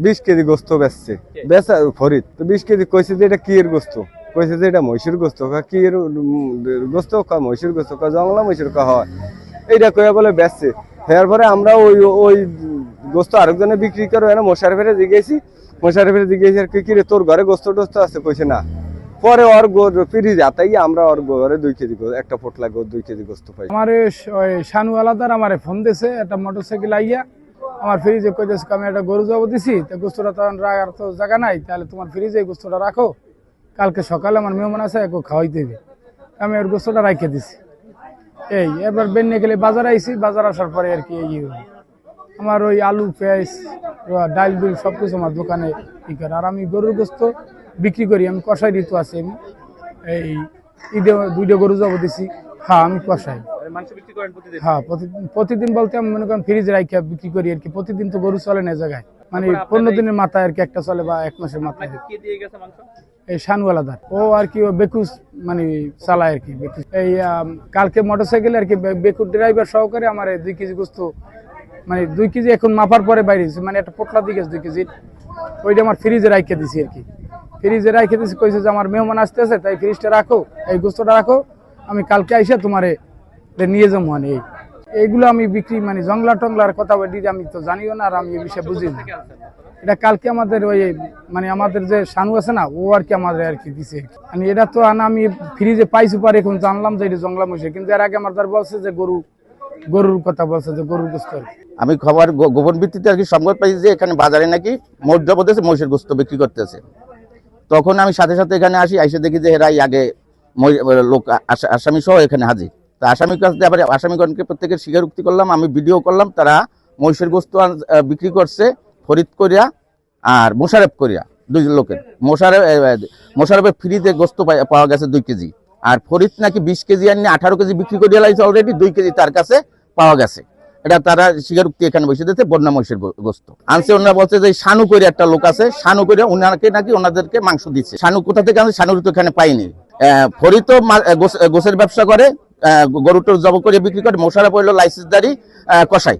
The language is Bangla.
20 কেজি গোস্ত বেচছে বেচা ফরিদ তো 20 কেজি কইছে যে এটা কি এর গোস্ত কইছে যে এটা মহিষের গোস্ত কি এর গোস্ত মহিষের গোস্ত জংলা মহিষের হয় এইটা কইয়া বলে বেচছে এরপরে আমরা ওই ওই গোস্ত আরেকজনে বিক্রি করে না মোশারফেরে জিজ্ঞেসি আর কি রে তোর ঘরে গোস্ত টোস্ত আছে কইছে না পরে ওর ফ্রিজ আতাই আমরা ওর ঘরে 2 কেজি একটা পোটলা 2 কেজি গোস্ত পাই আমার শানু আলাদার আমার ফোন দিছে একটা মোটরসাইকেল আইয়া আমার ফ্রিজে কইতেছে আমি একটা গরু জব দিছি তো গোস্তটা তখন রাখার তো জায়গা নাই তাহলে তোমার ফ্রিজে গোস্তটা রাখো কালকে সকালে আমার মেহমান আছে একটু খাওয়াইতে হবে আমি ওর গোস্তটা রাখে দিছি এই এবার বেন্নে গেলে বাজার আইছি বাজার আসার পরে আর কি এই আমার ওই আলু পেঁয়াজ ডাল বিল সবকিছু আমার দোকানে ই করে আর আমি গরুর গোস্ত বিক্রি করি আমি কষাই ঋতু আছি আমি এই ঈদে 2টা গরু জব দিছি হ্যাঁ আমি কষাই হ্যাঁ প্রতিদিন বলতে আমি মনে করেন ফ্রিজ রাখা বিক্রি করি আর কি প্রতিদিন তো গরু চলে না জায়গায় মানে 15 দিনের মাথায় আর কি একটা চলে বা 1 মাসের মাথায় এই শানু আলাদার ও আর কি ও বেকুস মানে চালায় আর কি এই কালকে মোটরসাইকেল আর কি বেকুর ড্রাইভার সহকারে আমার 2 কেজি গোস্ত মানে 2 কেজি এখন মাপার পরে বাইরে মানে একটা পোটলা দিয়ে গেছে 2 কেজি ওইটা আমার ফ্রিজে রাখে দিছি আর কি ফ্রিজে রাখে দিছি কইছে যে আমার মেহমান আসতেছে তাই ফ্রিজটা রাখো এই গোস্তটা রাখো আমি কালকে আইসা তোমারে নিয়ে যাবো মানে এইগুলো আমি বিক্রি মানে জংলা টংলার কথা বলি আমি তো জানিও না আর আমি এই বিষয়ে বুঝি না এটা কালকে আমাদের ওই মানে আমাদের যে শানু আছে না ও আর কি আমাদের আর কি দিছে মানে এটা তো আমি ফ্রিজে পাইছি পারে এখন জানলাম যে এটা জংলা মহিষ কিন্তু এর আগে আমার বলছে যে গরুর কথা বলছে যে গরুর গোস্ত আমি খবর গোপন ভিত্তিতে আর কি সংবাদ পাইছি যে এখানে বাজারে নাকি মধ্যপ্রদেশে মহিষের গোস্ত বিক্রি করতেছে তখন আমি সাথে সাথে এখানে আসি এসে দেখি যে এরাই আগে লোক আসামি সহ এখানে হাজির তা আসামির কাছে আবার আসামিগণকে প্রত্যেকের স্বীকারোক্তি করলাম আমি ভিডিও করলাম তারা মহিষের গোস্ত বিক্রি করছে ফরিদ করিয়া আর মোশারেফ করিয়া 2 লোকের মোশারেফের ফ্রিতে গোস্ত পাওয়া গেছে 2 কেজি আর ফরিদ নাকি 20 কেজি আনি 18 কেজি বিক্রি করিয়া লাইছে অলরেডি 2 কেজি তার কাছে পাওয়া গেছে এটা তারা স্বীকারোক্তি এখানে বসে দিতে বন্যা মহিষের গোস্ত আনছে ওনারা বলছে যে শানু করে একটা লোক আছে শানু করে ওনাকে নাকি ওনাদেরকে মাংস দিচ্ছে শানু কোথা থেকে আনছে শানুর তো এখানে পাইনি ফরিদ তো গোসের ব্যবসা করে গরুটোর জব করে বিক্রি করে মোশারেফ হইল লাইসেন্সদারি কসাই